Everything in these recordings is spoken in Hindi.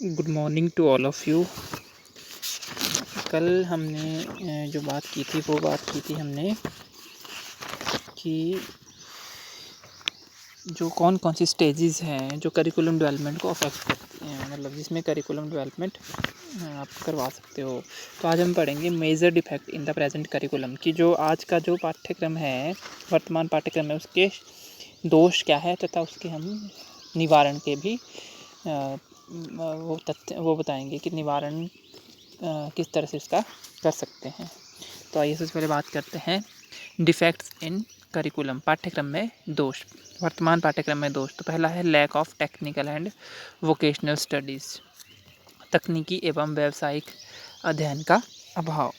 Good morning to all of you. कल हमने जो बात की थी वो बात की थी हमने कि जो कौन कौन सी स्टेजेस हैं जो करिकुलम डेवलपमेंट को अफेक्ट करती हैं, मतलब जिसमें करिकुलम डेवलपमेंट आप करवा सकते हो। तो आज हम पढ़ेंगे major defect in the present curriculum कि जो आज का जो पाठ्यक्रम है, वर्तमान पाठ्यक्रम है, उसके दोष क्या है तथा उसके हम निवारण के भी वो बताएंगे कि निवारण किस तरह से इसका कर सकते हैं। तो आइए सबसे पहले बात करते हैं डिफेक्ट्स इन करिकुलम, पाठ्यक्रम में दोष, वर्तमान पाठ्यक्रम में दोष। तो पहला है lack of technical and vocational studies, तकनीकी एवं व्यावसायिक अध्ययन का अभाव।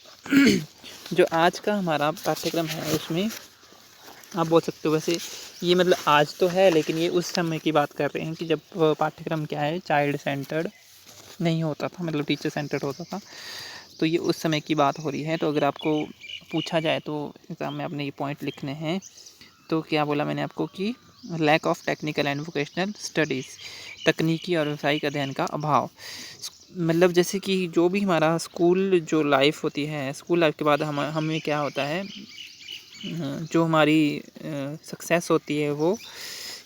जो आज का हमारा पाठ्यक्रम है उसमें आप बोल सकते हो, वैसे ये मतलब आज तो है लेकिन ये उस समय की बात कर रहे हैं कि जब पाठ्यक्रम क्या है, चाइल्ड सेंटर्ड नहीं होता था, मतलब टीचर सेंटर्ड होता था। तो ये उस समय की बात हो रही है। तो अगर आपको पूछा जाए तो एग्ज़ाम में आपने ये पॉइंट लिखने हैं। तो क्या बोला मैंने आपको कि lack of technical and vocational studies, तकनीकी और व्यावसायिक अध्ययन का अभाव। मतलब जैसे कि जो भी हमारा स्कूल जो लाइफ होती है, स्कूल लाइफ के बाद हमें क्या होता है, जो हमारी सक्सेस होती है वो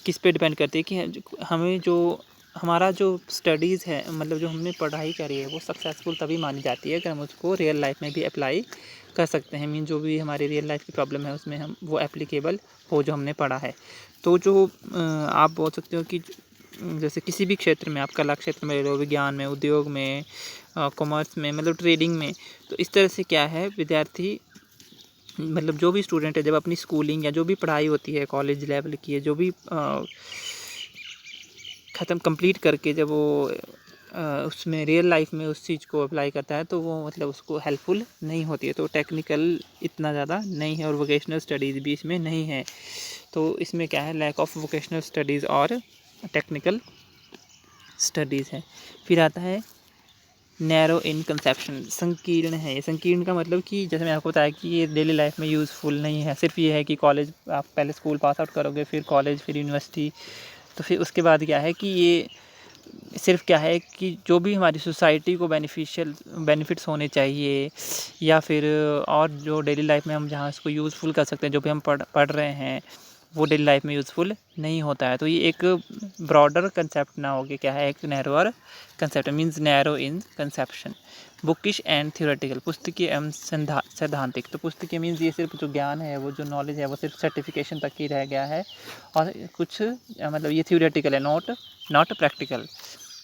किस पे डिपेंड करती है कि हमें जो हमारा जो स्टडीज़ है, मतलब जो हमने पढ़ाई करी है वो सक्सेसफुल तभी मानी जाती है अगर हम उसको रियल लाइफ में भी अप्लाई कर सकते हैं। मीन जो भी हमारी रियल लाइफ की प्रॉब्लम है उसमें हम वो एप्लीकेबल हो जो हमने पढ़ा है। तो जो आप बोल सकते हो कि जैसे किसी भी क्षेत्र में, आप कला क्षेत्र में ले लो, विज्ञान में, उद्योग में, कॉमर्स में, मतलब ट्रेडिंग में, तो इस तरह से क्या है, विद्यार्थी मतलब जो भी स्टूडेंट है जब अपनी स्कूलिंग या जो भी पढ़ाई होती है कॉलेज लेवल की है, जो भी ख़त्म कंप्लीट करके जब वो उसमें रियल लाइफ में उस चीज़ को अप्लाई करता है तो वो मतलब उसको हेल्पफुल नहीं होती है। तो टेक्निकल इतना ज़्यादा नहीं है और वोकेशनल स्टडीज़ भी इसमें नहीं है। तो इसमें क्या है, लैक ऑफ वोकेशनल स्टडीज़ और टेक्निकल स्टडीज़ है। फिर आता है नैरो इन कंसेप्शन, संकीर्ण है। ये संकीर्ण का मतलब कि जैसे मैंने आपको बताया कि ये डेली लाइफ में यूज़फुल नहीं है। सिर्फ ये है कि कॉलेज, आप पहले स्कूल पास आउट करोगे, फिर कॉलेज, फिर यूनिवर्सिटी, तो फिर उसके बाद क्या है कि ये सिर्फ क्या है कि जो भी हमारी सोसाइटी को बेनिफिट्स होने चाहिए या फिर और जो डेली लाइफ में हम जहाँ इसको यूज़फुल कर सकते हैं, जो भी हम पढ़ रहे हैं वो डेली लाइफ में यूज़फुल नहीं होता है। तो ये एक ब्रॉडर कंसेप्ट ना हो के क्या है, एक narrower concept, means narrow in conception. Bookish and theoretical, पुस्तकीय एवं सैद्धांतिक। तो पुस्तकीय मीन्स ये सिर्फ जो ज्ञान है, वो जो नॉलेज है वो सिर्फ सर्टिफिकेशन तक ही रह गया है और कुछ मतलब ये थियोरेटिकल है, नॉट प्रैक्टिकल।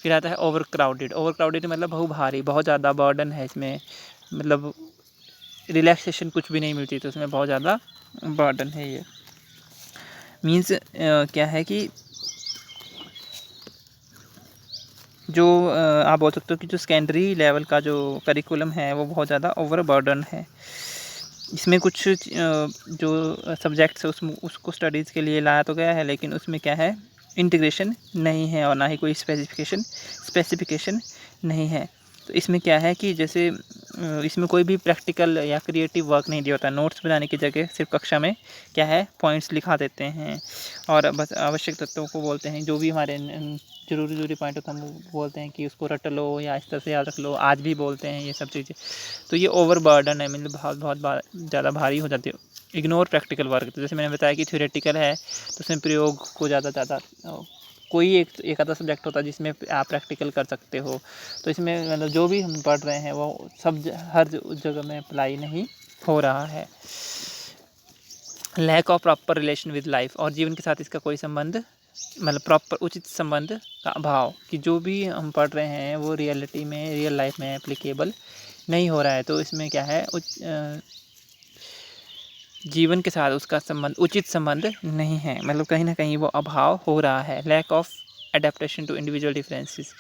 फिर आता है ओवर क्राउडेड। ओवर क्राउडेड मतलब बहुभारी, बहुत ज़्यादा बर्डन है इसमें, मतलब रिलैक्सेशन कुछ भी नहीं मिलती, तो उसमें बहुत ज़्यादा बर्डन है। ये मीन्स क्या है कि जो आप बोल सकते हो कि जो सेकेंडरी लेवल का जो करिकुलम है वो बहुत ज़्यादा ओवर बर्डन है। इसमें कुछ जो सब्जेक्ट्स है उसको स्टडीज़ के लिए लाया तो गया है, लेकिन उसमें क्या है, इंटीग्रेशन नहीं है और ना ही कोई स्पेसिफिकेशन नहीं है। तो इसमें क्या है कि जैसे इसमें कोई भी प्रैक्टिकल या क्रिएटिव वर्क नहीं दिया होता। नोट्स बनाने की जगह सिर्फ कक्षा में क्या है, पॉइंट्स लिखा देते हैं और बस आवश्यक तत्वों को बोलते हैं, जो भी हमारे ज़रूरी पॉइंट होता है हम बोलते हैं कि उसको रट लो या इस तरह से याद रख लो, आज भी बोलते हैं ये सब चीज़ें। तो ये ओवर बर्डन है, मतलब बहुत ज़्यादा भारी हो जाती है। इग्नोर प्रैक्टिकल वर्क, तो जैसे मैंने बताया कि थ्योरेटिकल है तो उसमें प्रयोग को ज़्यादा कोई एक आधा सब्जेक्ट होता है जिसमें आप प्रैक्टिकल कर सकते हो। तो इसमें मतलब जो भी हम पढ़ रहे हैं वो सब हर जगह में अप्लाई नहीं हो रहा है। Lack of proper relation with life, और जीवन के साथ इसका कोई संबंध, मतलब प्रॉपर उचित संबंध का अभाव, कि जो भी हम पढ़ रहे हैं वो रियलिटी में, रियल लाइफ में एप्लीकेबल नहीं हो रहा है। तो इसमें क्या है, जीवन के साथ उसका संबंध, उचित संबंध नहीं है, मतलब कहीं ना कहीं वो अभाव हो रहा है। Lack of adaptation to individual differences,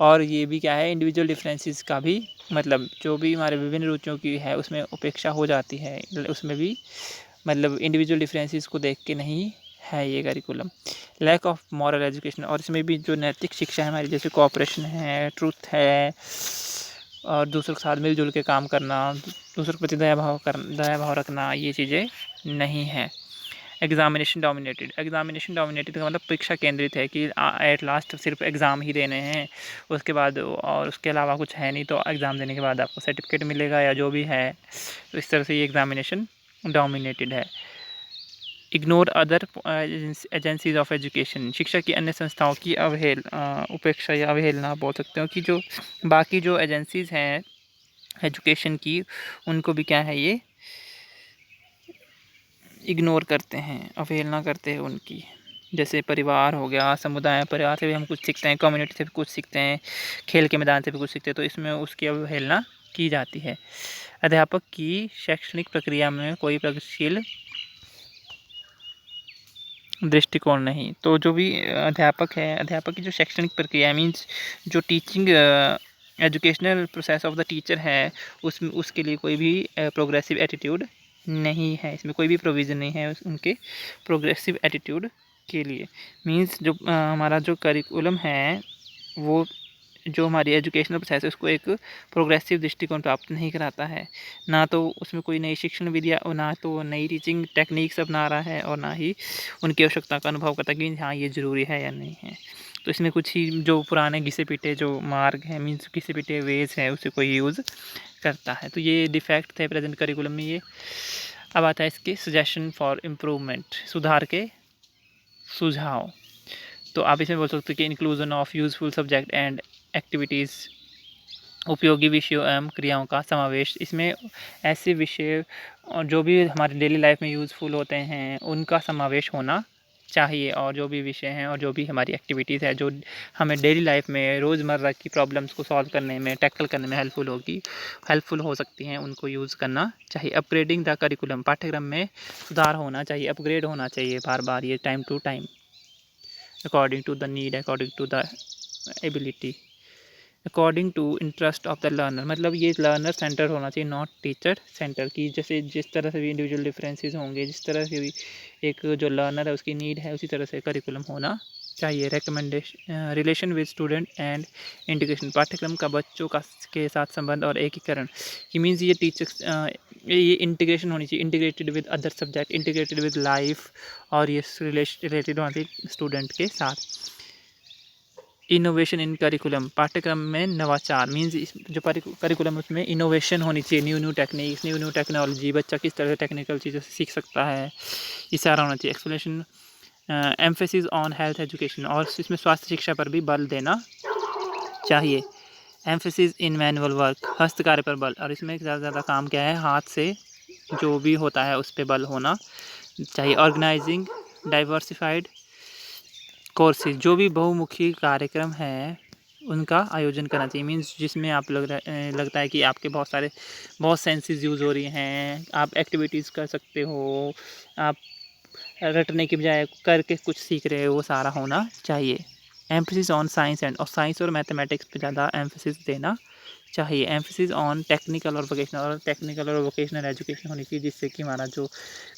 और ये भी क्या है, इंडिविजुअल डिफरेंसेस का भी मतलब जो भी हमारे विभिन्न रुचियों की है उसमें उपेक्षा हो जाती है, उसमें भी मतलब इंडिविजुअल डिफरेंसेस को देख के नहीं है ये curriculum. Lack of moral education, और इसमें भी जो नैतिक शिक्षा है हमारी, जैसे कोऑपरेशन है, ट्रुथ है, और दूसरों के साथ मिलजुल के काम करना, दूसरों के प्रति दया भाव रखना, ये चीज़ें नहीं है। एग्जामिनेशन डोमिनेटेड का मतलब परीक्षा केंद्रित है कि एट लास्ट सिर्फ एग्ज़ाम ही देने हैं, उसके बाद और उसके अलावा कुछ है नहीं, तो एग्ज़ाम देने के बाद आपको सर्टिफिकेट मिलेगा या जो भी है, तो इस तरह से ये एग्जामिनेशन डोमिनेटेड है। Ignore other agencies of education, शिक्षा की अन्य संस्थाओं की उपेक्षा या अवहेलना बोल सकते हो, कि जो बाकी जो एजेंसीज़ हैं एजुकेशन की, उनको भी क्या है ये इग्नोर करते हैं, अवहेलना करते हैं उनकी। जैसे परिवार हो गया, समुदाय, परिवार से भी हम कुछ सीखते हैं, कम्युनिटी से भी कुछ सीखते हैं, खेल के मैदान से भी कुछ सीखते हैं, तो इसमें उसकी अवहेलना की जाती है। अध्यापक की शैक्षणिक प्रक्रिया में कोई प्रगतिशील दृष्टिकोण नहीं। तो जो भी अध्यापक है, अध्यापक की जो शैक्षणिक प्रक्रिया मीन्स जो teaching educational process of the teacher है, उसके लिए कोई भी प्रोग्रेसिव एटीट्यूड नहीं है, इसमें कोई भी प्रोविज़न नहीं है उनके प्रोग्रेसिव एटीट्यूड के लिए। मीन्स जो हमारा जो करिकुलम है, वो जो हमारी एजुकेशनल प्रोसेस है उसको एक प्रोग्रेसिव दृष्टिकोण प्राप्त नहीं कराता है। ना तो उसमें कोई नई शिक्षण विधियाँ, और ना तो नई टीचिंग टेक्निक्स अपना रहा है, और ना ही उनकी आवश्यकता का अनुभव करता है कि हाँ ये ज़रूरी है या नहीं है। तो इसमें कुछ ही जो पुराने घिसे पिटे जो मार्ग हैं, मीन्स घिसे पिटे वेज है, उसे कोई यूज़ करता है। तो ये डिफेक्ट थे प्रेजेंट करिकुलम में ये। अब आता है इसके सजेशन फॉर इम्प्रूवमेंट, सुधार के सुझाव। तो आप इसमें बोल सकते हो कि inclusion of useful subject and activities, उपयोगी विषयों एवं क्रियाओं का समावेश। इसमें ऐसे विषय जो भी हमारे डेली लाइफ में यूज़फुल होते हैं उनका समावेश होना चाहिए, और जो भी विषय हैं और जो भी हमारी एक्टिविटीज़ है जो हमें डेली लाइफ में रोज़मर्रा की प्रॉब्लम्स को सॉल्व करने में, टैकल करने में हेल्पफुल हो सकती हैं, उनको यूज़ करना चाहिए। अपग्रेडिंग द करिकुलम, पाठ्यक्रम में सुधार होना चाहिए, अपग्रेड होना चाहिए बार बार, ये time to time, according to the need, according to the ability, according to interest of the learner. मतलब ये लर्नर सेंटर होना चाहिए, नॉट टीचर सेंटर की। जैसे जिस तरह से भी इंडिविजुअल डिफरेंसेस होंगे, जिस तरह से भी एक जो लर्नर है उसकी नीड है, उसी तरह से करिकुलम होना चाहिए। Recommendation, relation with student and integration, पाठ्यक्रम का बच्चों का के साथ संबंध और एकीकरण, कि मीन्स ये टीचर्स ये इंटीग्रेशन होनी चाहिए, integrated with other subject, integrated with life, और ये रिलेटेड होना चाहिए स्टूडेंट के साथ। इनोवेशन इन करिकुलम, पाठ्यक्रम में नवाचार, मीन्स इस जो करिकुलम उसमें इनोवेशन होनी चाहिए, न्यू टेक्निक्स, न्यू टेक्नोलॉजी, बच्चा किस तरह से टेक्निकल चीज़ों से सीख सकता है, ये सारा होना चाहिए। Explanation, emphasis on health education, और इसमें स्वास्थ्य शिक्षा पर भी बल देना चाहिए। एम्फेसिस इन मैनुअल वर्क, हस्तकार्य पर बल, और इसमें ज़्यादा काम क्या है, हाथ से जो भी होता है उस पर बल होना चाहिए। ऑर्गेनाइजिंग डाइवर्सिफाइड कोर्सेज, जो भी बहुमुखी कार्यक्रम है उनका आयोजन करना चाहिए। मीन्स जिसमें आप लगता है कि आपके बहुत सेंसेस यूज़ हो रही हैं, आप एक्टिविटीज़ कर सकते हो, आप रटने की बजाय करके कुछ सीख रहे हो, वो सारा होना चाहिए। एम्फेसिस ऑन साइंस एंड, और साइंस और मैथमेटिक्स पे ज़्यादा एम्फेसिस देना चाहिए। एम्फेसिस ऑन टेक्निकल और वोकेशनल एजुकेशन होनी चाहिए, जिससे कि हमारा जो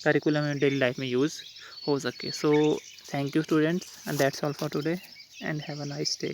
करिकुलम है डेली लाइफ में यूज़ हो सके। सो thank you students, and that's all for today, and have a nice day.